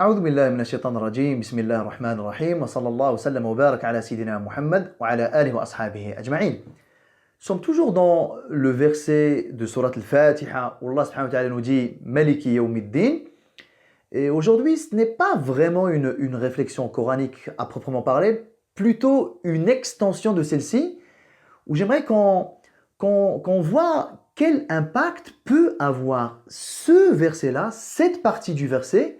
أعوذ بالله من الشيطان الرجيم بسم الله الرحمن الرحيم وصلى الله وسلم وبارك على سيدنا محمد وعلى آله وأصحابه أجمعين. Nous sommes toujours dans le verset de Surat al-Fatiha où Allah subhanahu wa ta'ala nous dit Maliki yawmiddin. Et aujourd'hui, ce n'est pas vraiment une réflexion coranique à proprement parler, plutôt une extension de celle-ci, où j'aimerais qu'on voit quel impact peut avoir ce verset-là, cette partie du verset,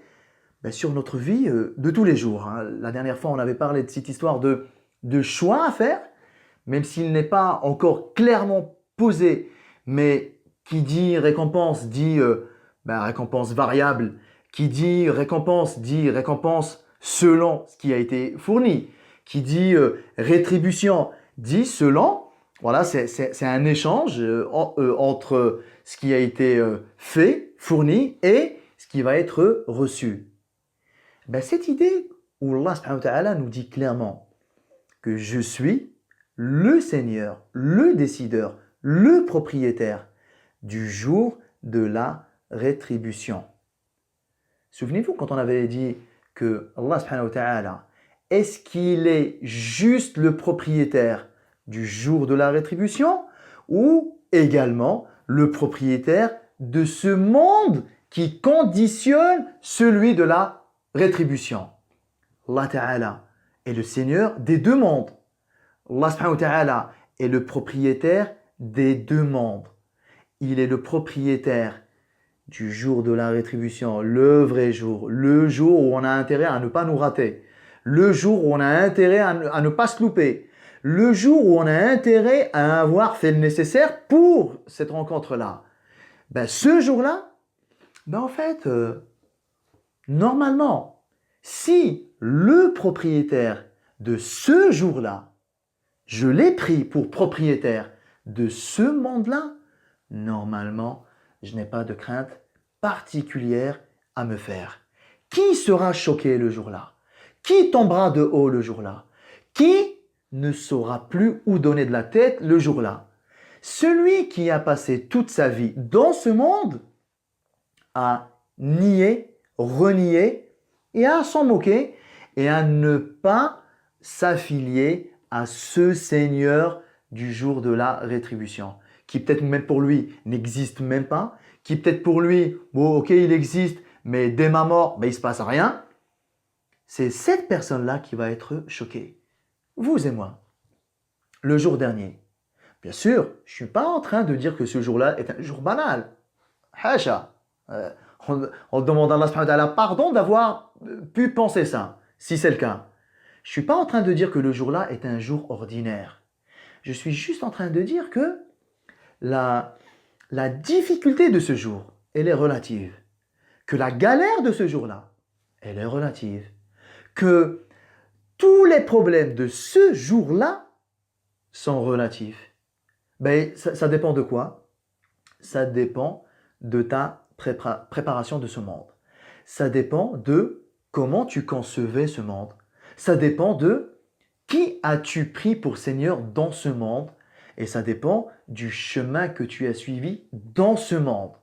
sur notre vie de tous les jours. La dernière fois, on avait parlé de cette histoire de choix à faire, même s'il n'est pas encore clairement posé, mais qui dit récompense dit récompense variable, qui dit récompense selon ce qui a été fourni, qui dit rétribution dit selon, voilà, c'est un échange entre ce qui a été fait, fourni et ce qui va être reçu. Cette idée où Allah subhanahu wa ta'ala nous dit clairement que je suis le Seigneur, le décideur, le propriétaire du jour de la rétribution. Souvenez-vous quand on avait dit que Allah subhanahu wa ta'ala, est-ce qu'il est juste le propriétaire du jour de la rétribution ou également le propriétaire de ce monde qui conditionne celui de la rétribution? Allah Ta'ala est le Seigneur des deux mondes. Allah subhanahu wa ta'ala est le propriétaire des deux mondes. Il est le propriétaire du jour de la rétribution, le vrai jour, le jour où on a intérêt à ne pas nous rater, le jour où on a intérêt à ne pas se louper, le jour où on a intérêt à avoir fait le nécessaire pour cette rencontre-là. Ce jour-là, en fait, normalement, si le propriétaire de ce jour-là, je l'ai pris pour propriétaire de ce monde-là, normalement, je n'ai pas de crainte particulière à me faire. Qui sera choqué le jour-là? Qui tombera de haut le jour-là? Qui ne saura plus où donner de la tête le jour-là? Celui qui a passé toute sa vie dans ce monde a nié, renier et à s'en moquer et à ne pas s'affilier à ce Seigneur du jour de la rétribution, qui peut-être même pour lui n'existe même pas, qui peut-être pour lui, il existe, mais dès ma mort, il ne se passe rien. C'est cette personne-là qui va être choquée. Vous et moi, le jour dernier. Bien sûr, je ne suis pas en train de dire que ce jour-là est un jour banal. Hacha. On demande à Allah subhanahu wa ta'ala pardon d'avoir pu penser ça, si c'est le cas. Je ne suis pas en train de dire que le jour-là est un jour ordinaire. Je suis juste en train de dire que la difficulté de ce jour, elle est relative. Que la galère de ce jour-là, elle est relative. Que tous les problèmes de ce jour-là sont relatifs. Ça dépend de quoi? Ça dépend de ta préparation de ce monde. Ça dépend de comment tu concevais ce monde. Ça dépend de qui as-tu pris pour Seigneur dans ce monde. Et ça dépend du chemin que tu as suivi dans ce monde.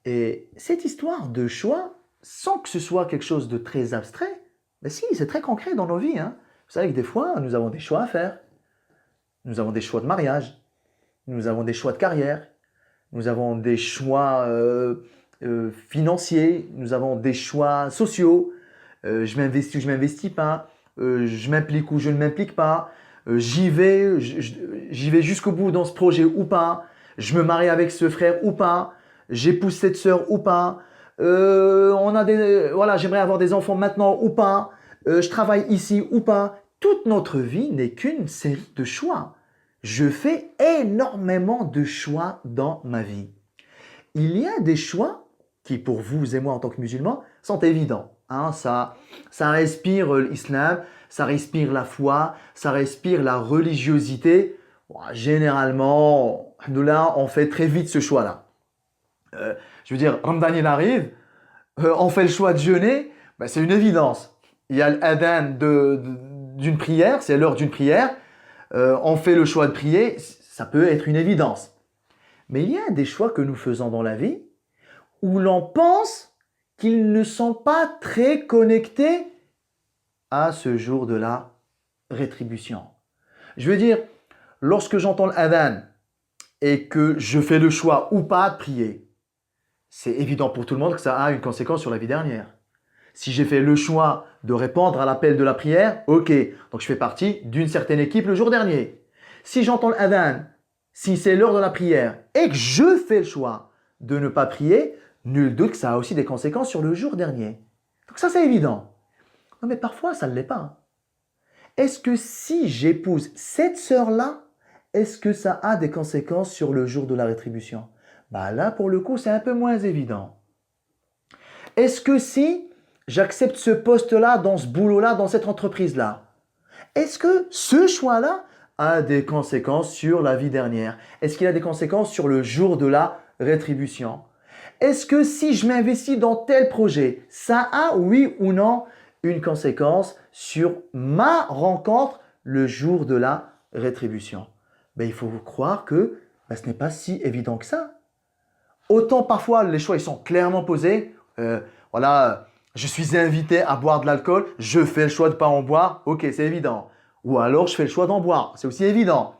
Et cette histoire de choix, sans que ce soit quelque chose de très abstrait, si, c'est très concret dans nos vies. Vous savez que des fois, nous avons des choix à faire. Nous avons des choix de mariage. Nous avons des choix de carrière. Nous avons des choix financiers, nous avons des choix sociaux. Je m'investis ou je ne m'investis pas. Je m'implique ou je ne m'implique pas. J'y vais jusqu'au bout dans ce projet ou pas. Je me marie avec ce frère ou pas. J'épouse cette sœur ou pas. J'aimerais avoir des enfants maintenant ou pas. Je travaille ici ou pas. Toute notre vie n'est qu'une série de choix. Je fais énormément de choix dans ma vie. Il y a des choix qui, pour vous et moi en tant que musulmans, sont évidents. Ça respire l'islam, ça respire la foi, ça respire la religiosité. Généralement, on fait très vite ce choix-là. Ramadan il arrive, on fait le choix de jeûner, c'est une évidence. Il y a l'adhan d'une prière, c'est l'heure d'une prière. On fait le choix de prier, ça peut être une évidence. Mais il y a des choix que nous faisons dans la vie où l'on pense qu'ils ne sont pas très connectés à ce jour de la rétribution. Je veux dire, lorsque j'entends l'adhan et que je fais le choix ou pas de prier, c'est évident pour tout le monde que ça a une conséquence sur la vie dernière. Si j'ai fait le choix de répondre à l'appel de la prière, ok, donc je fais partie d'une certaine équipe le jour dernier. Si j'entends l'adhan, si c'est l'heure de la prière et que je fais le choix de ne pas prier, nul doute que ça a aussi des conséquences sur le jour dernier. Donc ça c'est évident. Non mais parfois ça ne l'est pas. Est-ce que si j'épouse cette sœur-là, est-ce que ça a des conséquences sur le jour de la rétribution? Bah là pour le coup c'est un peu moins évident. Est-ce que si j'accepte ce poste-là, dans ce boulot-là, dans cette entreprise-là, est-ce que ce choix-là a des conséquences sur la vie dernière? Est-ce qu'il a des conséquences sur le jour de la rétribution? Est-ce que si je m'investis dans tel projet, ça a, oui ou non, une conséquence sur ma rencontre le jour de la rétribution? Ben, il faut croire que ce n'est pas si évident que ça. Autant parfois les choix ils sont clairement posés. Voilà, je suis invité à boire de l'alcool, je fais le choix de ne pas en boire, ok, c'est évident. Ou alors je fais le choix d'en boire, c'est aussi évident.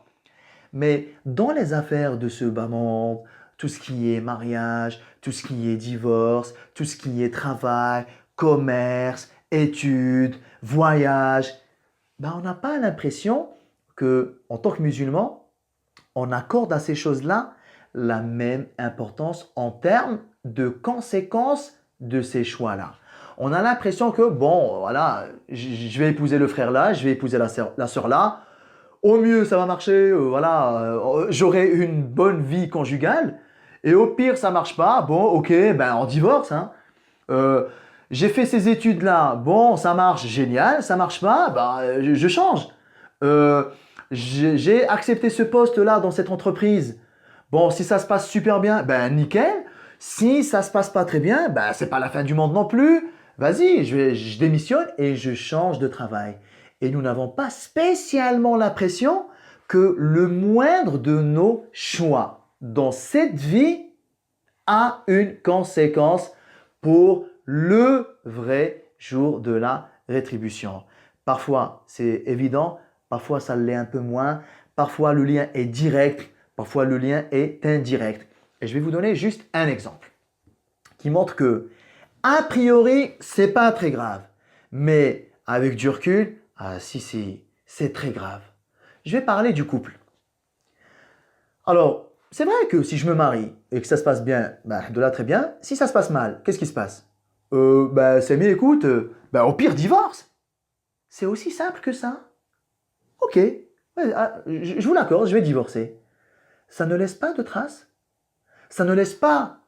Mais dans les affaires de ce bas monde, tout ce qui est mariage, tout ce qui est divorce, tout ce qui est travail, commerce, études, voyage, on n'a pas l'impression que, en tant que musulman, on accorde à ces choses-là la même importance en termes de conséquences de ces choix-là. On a l'impression que, bon, voilà, je vais épouser le frère là, je vais épouser la sœur là. Au mieux, ça va marcher, voilà, j'aurai une bonne vie conjugale. Et au pire, ça marche pas, bon, ok, on divorce. Hein. J'ai fait ces études-là, bon, ça marche, génial, ça marche pas, je change. J'ai accepté ce poste-là dans cette entreprise. Bon, si ça se passe super bien, nickel. Si ça se passe pas très bien, c'est pas la fin du monde non plus. Vas-y, je démissionne et je change de travail. Et nous n'avons pas spécialement l'impression que le moindre de nos choix dans cette vie a une conséquence pour le vrai jour de la rétribution. Parfois, c'est évident, parfois ça l'est un peu moins, parfois le lien est direct, parfois le lien est indirect. Et je vais vous donner juste un exemple qui montre que, a priori, c'est pas très grave. Mais avec du recul, si, c'est très grave. Je vais parler du couple. Alors, c'est vrai que si je me marie et que ça se passe bien, de là très bien. Si ça se passe mal, qu'est-ce qui se passe? Samy, écoute, au pire, divorce. C'est aussi simple que ça. Ok, je vous l'accorde, je vais divorcer. Ça ne laisse pas de traces. Ça ne laisse pas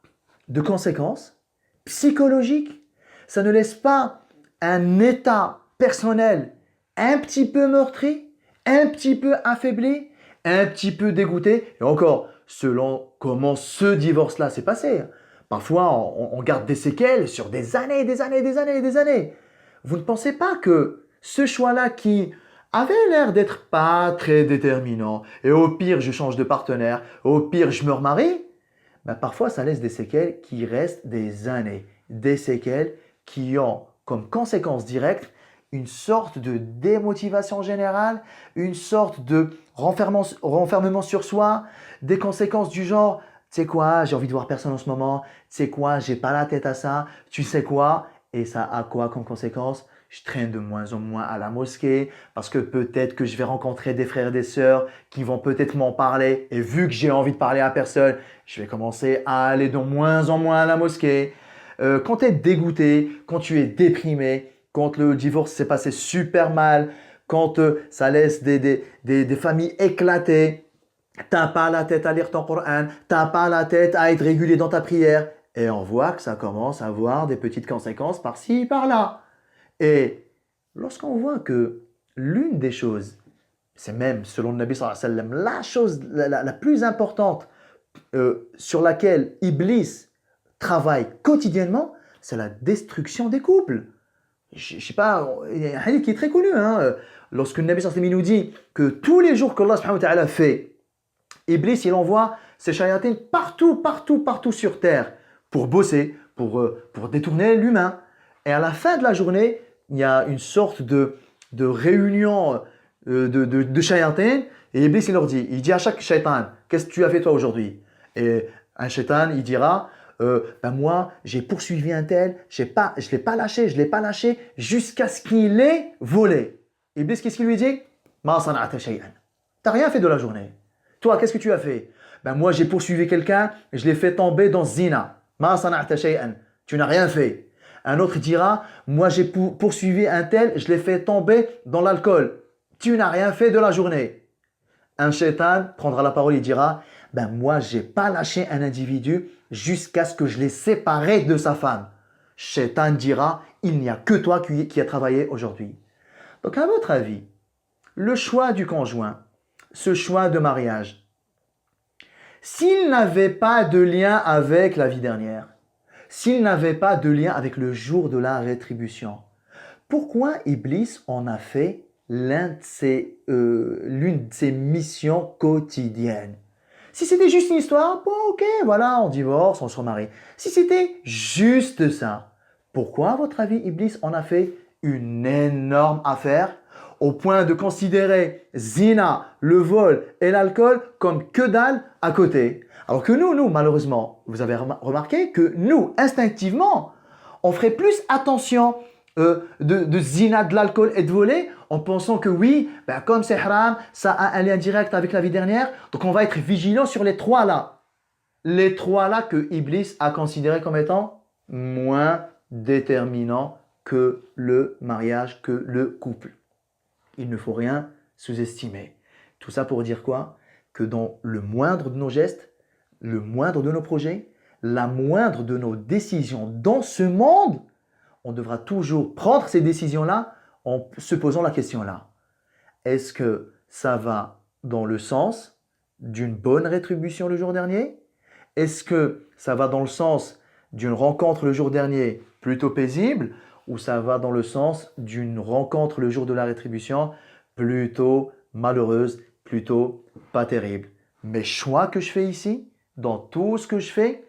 de conséquences psychologiques. Ça ne laisse pas un état personnel un petit peu meurtri, un petit peu affaibli, un petit peu dégoûté. Et encore, selon comment ce divorce-là s'est passé. Parfois, on garde des séquelles sur des années, des années, des années, des années. Vous ne pensez pas que ce choix-là qui avait l'air d'être pas très déterminant, et au pire, je change de partenaire, au pire, je me remarie, parfois, ça laisse des séquelles qui restent des années. Des séquelles qui ont comme conséquence directe une sorte de démotivation générale, une sorte de renfermement sur soi, des conséquences du genre, tu sais quoi, j'ai envie de voir personne en ce moment, tu sais quoi, j'ai pas la tête à ça, tu sais quoi, et ça a quoi comme conséquence? Je traîne de moins en moins à la mosquée parce que peut-être que je vais rencontrer des frères et des sœurs qui vont peut-être m'en parler, et vu que j'ai envie de parler à personne, je vais commencer à aller de moins en moins à la mosquée. Quand tu es dégoûté, quand tu es déprimé, quand le divorce s'est passé super mal, quand ça laisse des familles éclatées, t'as pas la tête à lire ton Coran, t'as pas la tête à être régulier dans ta prière. Et on voit que ça commence à avoir des petites conséquences par-ci, par-là. Et lorsqu'on voit que l'une des choses, c'est même selon le Nabi sallallahu alayhi wa sallam, la chose la plus importante sur laquelle Iblis travaille quotidiennement, c'est la destruction des couples. Je sais pas, il y a un hadith qui est très connu. Lorsque le Nabi sallallahu alayhi wa sallam nous dit que tous les jours qu'Allah subhanahu wa ta'ala fait, Iblis il envoie ses shayatines partout, partout, partout sur terre pour bosser, pour détourner l'humain. Et à la fin de la journée, il y a une sorte de réunion de shayatin. Et Iblis, il dit à chaque shaitan, qu'est-ce que tu as fait toi aujourd'hui? Et un shaitan, il dira, ben moi, j'ai poursuivi un tel, je ne l'ai pas lâché jusqu'à ce qu'il ait volé. Iblis, qu'est-ce qu'il lui dit? Ma sana'ata shay'an. Tu n'as rien fait de la journée. Toi, qu'est-ce que tu as fait? Ben moi, j'ai poursuivi quelqu'un, je l'ai fait tomber dans zina. Ma sana'ta shay'an. Tu n'as rien fait. Un autre dira, moi j'ai poursuivi un tel, je l'ai fait tomber dans l'alcool. Tu n'as rien fait de la journée. Un shaitan prendra la parole et dira, ben moi j'ai pas lâché un individu jusqu'à ce que je l'ai séparé de sa femme. Shaitan dira, il n'y a que toi qui a travaillé aujourd'hui. Donc à votre avis, le choix du conjoint, ce choix de mariage, s'il n'avait pas de lien avec la vie dernière, s'il n'avait pas de lien avec le jour de la rétribution, pourquoi Iblis en a fait l'une de ses missions quotidiennes? Si c'était juste une histoire, bon ok, voilà, on divorce, on se remarie. Si c'était juste ça, pourquoi à votre avis Iblis en a fait une énorme affaire au point de considérer zina, le vol et l'alcool comme que dalle à côté? Alors que nous, malheureusement, vous avez remarqué que nous, instinctivement, on ferait plus attention de zina, de l'alcool et de voler en pensant que oui, ben comme c'est haram, ça a un lien direct avec la vie dernière, donc on va être vigilant sur les trois là. Les trois là que Iblis a considérés comme étant moins déterminants que le mariage, que le couple. Il ne faut rien sous-estimer. Tout ça pour dire quoi? Que dans le moindre de nos gestes, le moindre de nos projets, la moindre de nos décisions dans ce monde, on devra toujours prendre ces décisions-là en se posant la question-là. Est-ce que ça va dans le sens d'une bonne rétribution le jour dernier? Est-ce que ça va dans le sens d'une rencontre le jour dernier plutôt paisible? Ou ça va dans le sens d'une rencontre le jour de la rétribution plutôt malheureuse, plutôt pas terrible? Mes choix que je fais ici, dans tout ce que je fais,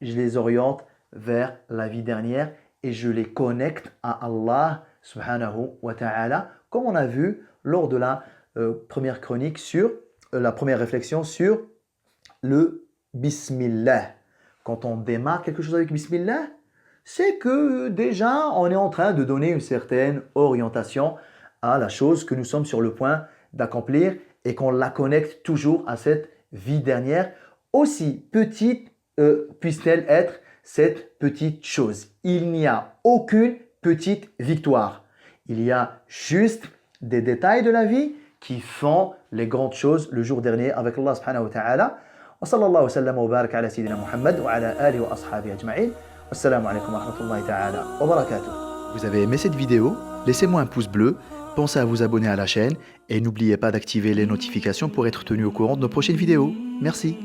je les oriente vers la vie dernière et je les connecte à Allah subhanahu wa ta'ala, comme on a vu lors de la première chronique sur la première réflexion sur le Bismillah. Quand on démarre quelque chose avec Bismillah, c'est que déjà on est en train de donner une certaine orientation à la chose que nous sommes sur le point d'accomplir et qu'on la connecte toujours à cette vie dernière, aussi petite puisse-t-elle être cette petite chose. Il n'y a aucune petite victoire. Il y a juste des détails de la vie qui font les grandes choses le jour dernier avec Allah subhanahu wa ta'ala. Wa sallallahu wa sallam wa barak ala sayyidina Muhammad wa ala alihi wa ashabihi ajma'in. Wassalamu alaikum wa rahmatullahi ta'ala wa barakatuh. Vous avez aimé cette vidéo? Laissez-moi un pouce bleu, pensez à vous abonner à la chaîne et n'oubliez pas d'activer les notifications pour être tenu au courant de nos prochaines vidéos. Merci.